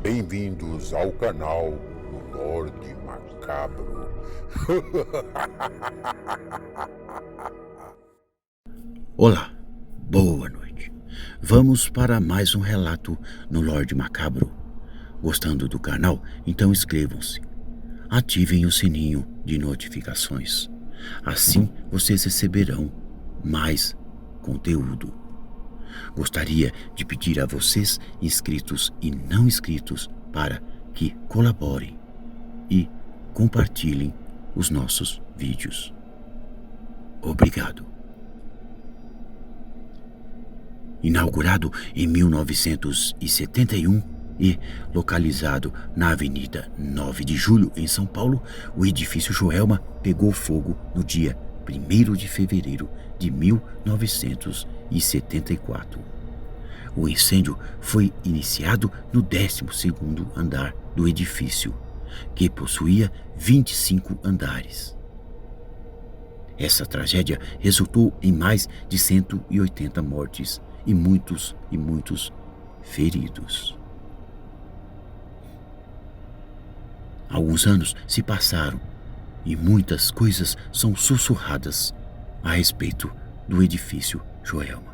Bem-vindos ao canal do Lorde Macabro. Olá, boa noite. Vamos para mais um relato no Lorde Macabro. Gostando do canal? Então inscrevam-se. Ativem o sininho de notificações. Assim vocês receberão mais conteúdo. Gostaria de pedir a vocês, inscritos e não inscritos, para que colaborem e compartilhem os nossos vídeos. Obrigado. Inaugurado em 1971 e localizado na Avenida 9 de Julho, em São Paulo, o edifício Joelma pegou fogo no dia 1º de fevereiro de 1974. O incêndio foi iniciado no 12º andar do edifício, que possuía 25 andares. Essa tragédia resultou em mais de 180 mortes e muitos feridos. Alguns anos se passaram e muitas coisas são sussurradas a respeito do edifício Joelma.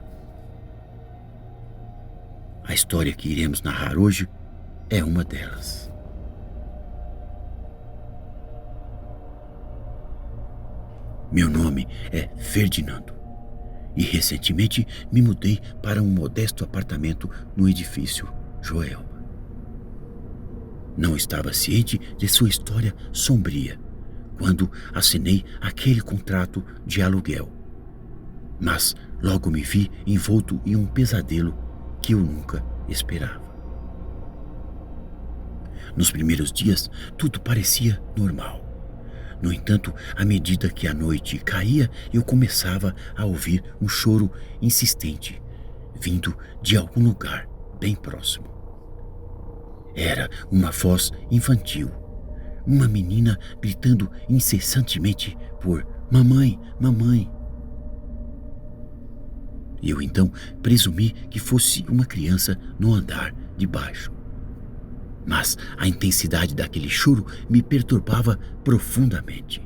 A história que iremos narrar hoje é uma delas. Meu nome é Ferdinando e recentemente me mudei para um modesto apartamento no edifício Joelma. Não estava ciente de sua história sombria quando assinei aquele contrato de aluguel, mas logo me vi envolto em um pesadelo que eu nunca esperava. Nos primeiros dias, tudo parecia normal. No entanto, à medida que a noite caía, eu começava a ouvir um choro insistente, vindo de algum lugar bem próximo. Era uma voz infantil, uma menina gritando incessantemente por mamãe, mamãe. Eu então presumi que fosse uma criança no andar de baixo. Mas a intensidade daquele choro me perturbava profundamente.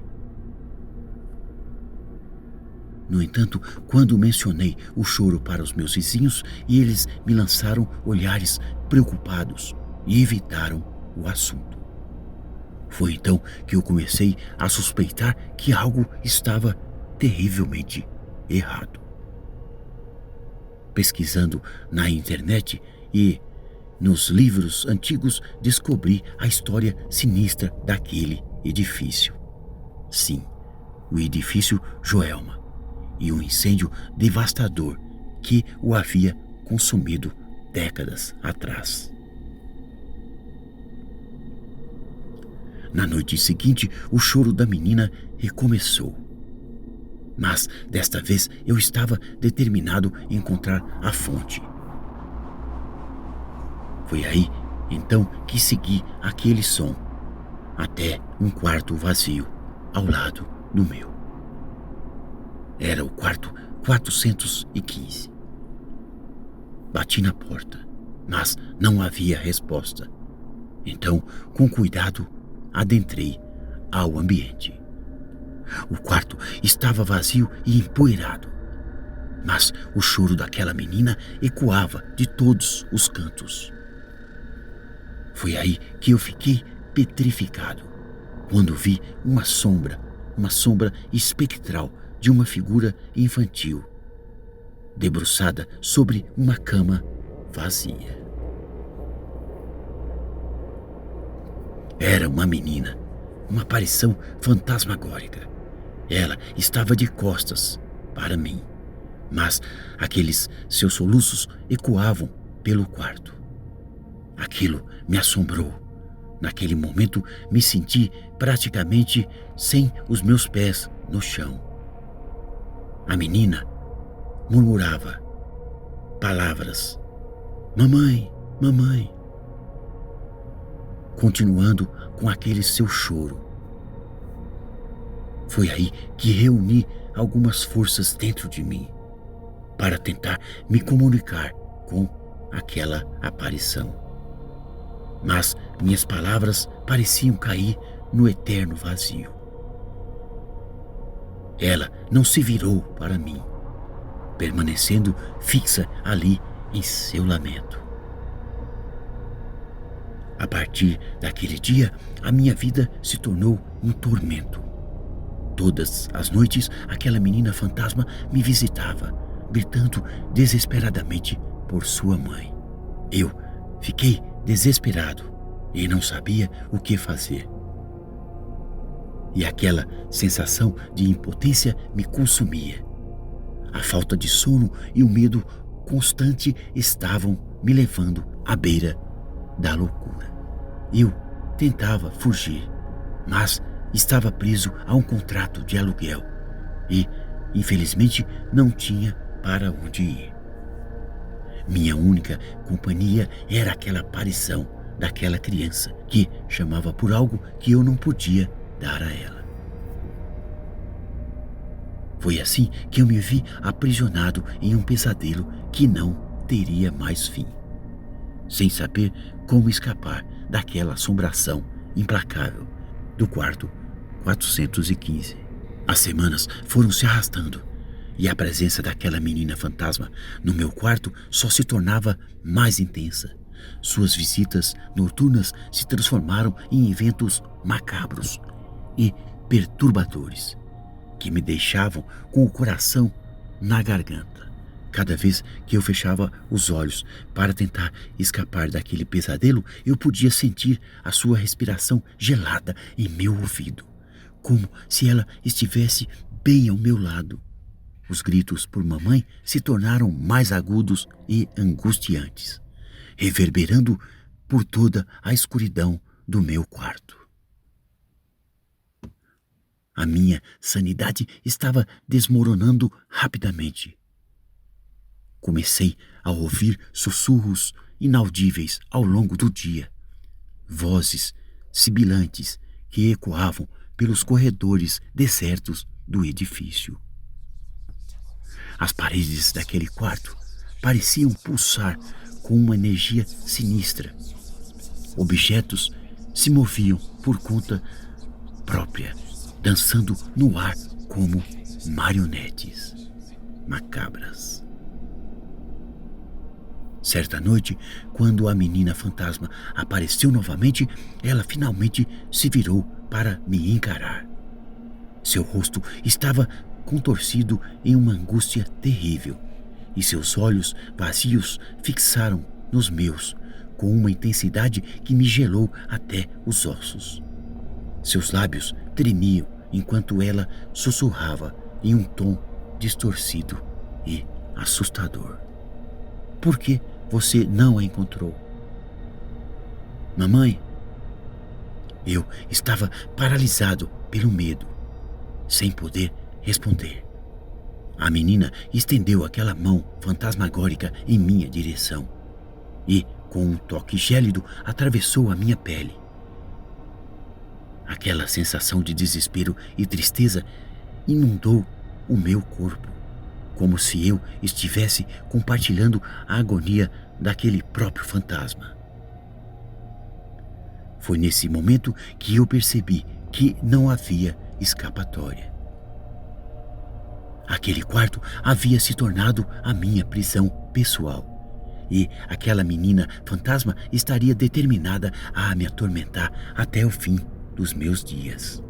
No entanto, quando mencionei o choro para os meus vizinhos, eles me lançaram olhares preocupados e evitaram o assunto. Foi então que eu comecei a suspeitar que algo estava terrivelmente errado. Pesquisando na internet e nos livros antigos, descobri a história sinistra daquele edifício. Sim, o edifício Joelma e um incêndio devastador que o havia consumido décadas atrás. Na noite seguinte, o choro da menina recomeçou. Mas, desta vez, eu estava determinado em encontrar a fonte. Foi aí, então, que segui aquele som, até um quarto vazio, ao lado do meu. Era o quarto 415. Bati na porta, mas não havia resposta. Então, com cuidado, adentrei ao ambiente. O quarto estava vazio e empoeirado, mas o choro daquela menina ecoava de todos os cantos. Foi aí que eu fiquei petrificado, quando vi uma sombra espectral de uma figura infantil, debruçada sobre uma cama vazia. Era uma menina, uma aparição fantasmagórica. Ela estava de costas para mim, mas aqueles seus soluços ecoavam pelo quarto. Aquilo me assombrou. Naquele momento me senti praticamente sem os meus pés no chão. A menina murmurava palavras: mamãe, mamãe, continuando com aquele seu choro. Foi aí que reuni algumas forças dentro de mim para tentar me comunicar com aquela aparição. mas minhas palavras pareciam cair no eterno vazio. Ela não se virou para mim, permanecendo fixa ali em seu lamento. A partir daquele dia, a minha vida se tornou um tormento. Todas as noites, aquela menina fantasma me visitava, gritando desesperadamente por sua mãe. Eu fiquei desesperado e não sabia o que fazer. E aquela sensação de impotência me consumia. A falta de sono e o medo constante estavam me levando à beira da loucura. Eu tentava fugir, mas estava preso a um contrato de aluguel e, infelizmente, não tinha para onde ir. Minha única companhia era aquela aparição daquela criança que chamava por algo que eu não podia dar a ela. Foi assim que eu me vi aprisionado em um pesadelo que não teria mais fim, sem saber como escapar daquela assombração implacável do quarto 415. As semanas foram se arrastando e a presença daquela menina fantasma no meu quarto só se tornava mais intensa. Suas visitas noturnas se transformaram em eventos macabros e perturbadores que me deixavam com o coração na garganta. Cada vez que eu fechava os olhos para tentar escapar daquele pesadelo, eu podia sentir a sua respiração gelada em meu ouvido, como se ela estivesse bem ao meu lado. Os gritos por mamãe se tornaram mais agudos e angustiantes, reverberando por toda a escuridão do meu quarto. A minha sanidade estava desmoronando rapidamente. Comecei a ouvir sussurros inaudíveis ao longo do dia, vozes sibilantes que ecoavam pelos corredores desertos do edifício. As paredes daquele quarto pareciam pulsar com uma energia sinistra. Objetos se moviam por conta própria, dançando no ar como marionetes macabras. Certa noite, quando a menina fantasma apareceu novamente, ela finalmente se virou para me encarar. Seu rosto estava contorcido em uma angústia terrível, e seus olhos vazios fixaram nos meus com uma intensidade que me gelou até os ossos. Seus lábios tremiam enquanto ela sussurrava em um tom distorcido e assustador. Por que você não a encontrou? Mamãe? Eu estava paralisado pelo medo, sem poder responder. A menina estendeu aquela mão fantasmagórica em minha direção e, com um toque gélido, atravessou a minha pele. Aquela sensação de desespero e tristeza inundou o meu corpo, como se eu estivesse compartilhando a agonia daquele próprio fantasma. Foi nesse momento que eu percebi que não havia escapatória. Aquele quarto havia se tornado a minha prisão pessoal, e aquela menina fantasma estaria determinada a me atormentar até o fim dos meus dias.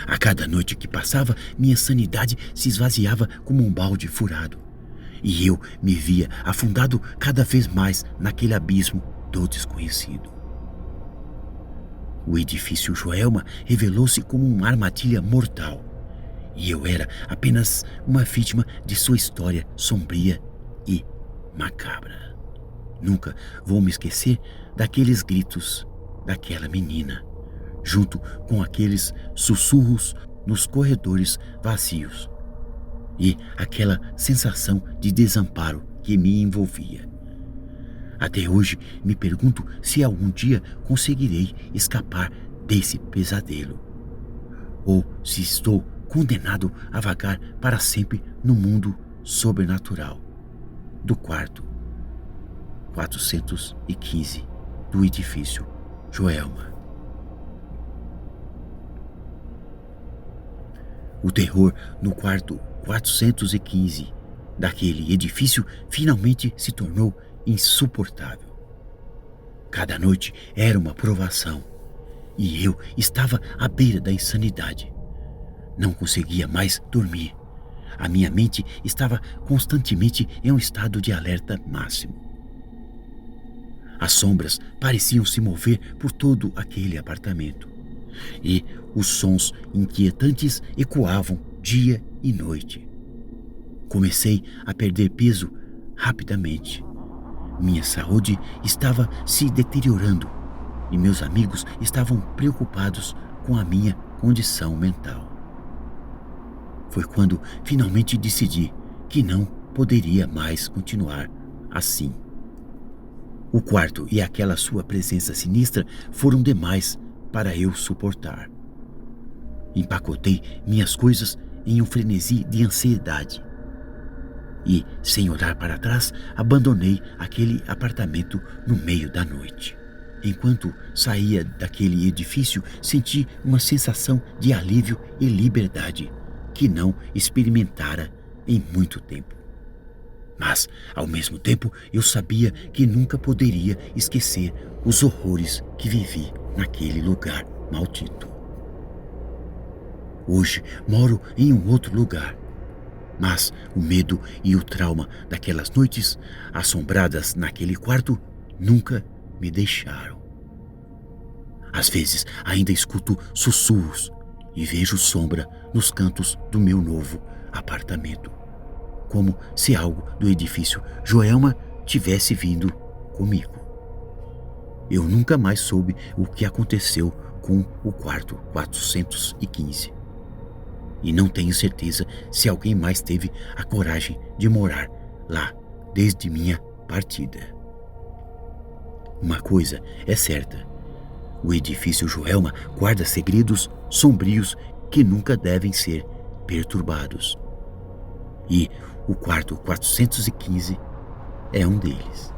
A cada noite que passava, minha sanidade se esvaziava como um balde furado, e eu me via afundado cada vez mais naquele abismo do desconhecido. O edifício Joelma revelou-se como uma armadilha mortal, e eu era apenas uma vítima de sua história sombria e macabra. Nunca vou me esquecer daqueles gritos daquela menina, junto com aqueles sussurros nos corredores vazios e aquela sensação de desamparo que me envolvia. Até hoje me pergunto se algum dia conseguirei escapar desse pesadelo, ou se estou condenado a vagar para sempre no mundo sobrenatural do quarto 415 do edifício Joelma. O terror no quarto 415 daquele edifício finalmente se tornou insuportável. Cada noite era uma provação e eu estava à beira da insanidade. Não conseguia mais dormir. A minha mente estava constantemente em um estado de alerta máximo. As sombras pareciam se mover por todo aquele apartamento e os sons inquietantes ecoavam dia e noite. Comecei a perder peso rapidamente. Minha saúde estava se deteriorando e meus amigos estavam preocupados com a minha condição mental. Foi quando finalmente decidi que não poderia mais continuar assim. O quarto e aquela sua presença sinistra foram demais para eu suportar. Empacotei minhas coisas em um frenesi de ansiedade e, sem olhar para trás, abandonei aquele apartamento no meio da noite. Enquanto saía daquele edifício, senti uma sensação de alívio e liberdade que não experimentara em muito tempo. Mas, ao mesmo tempo, eu sabia que nunca poderia esquecer os horrores que vivi naquele lugar maldito. Hoje moro em um outro lugar, mas o medo e o trauma daquelas noites assombradas naquele quarto nunca me deixaram. Às vezes ainda escuto sussurros e vejo sombra nos cantos do meu novo apartamento, como se algo do edifício Joelma tivesse vindo comigo. Eu nunca mais soube o que aconteceu com o quarto 415. E não tenho certeza se alguém mais teve a coragem de morar lá desde minha partida. Uma coisa é certa: o edifício Joelma guarda segredos sombrios que nunca devem ser perturbados. E o quarto 415 é um deles.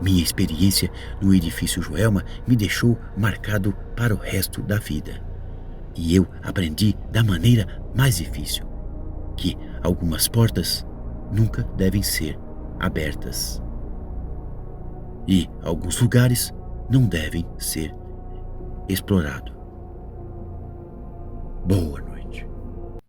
Minha experiência no edifício Joelma me deixou marcado para o resto da vida. E eu aprendi da maneira mais difícil que algumas portas nunca devem ser abertas. E alguns lugares não devem ser explorados. Boa noite.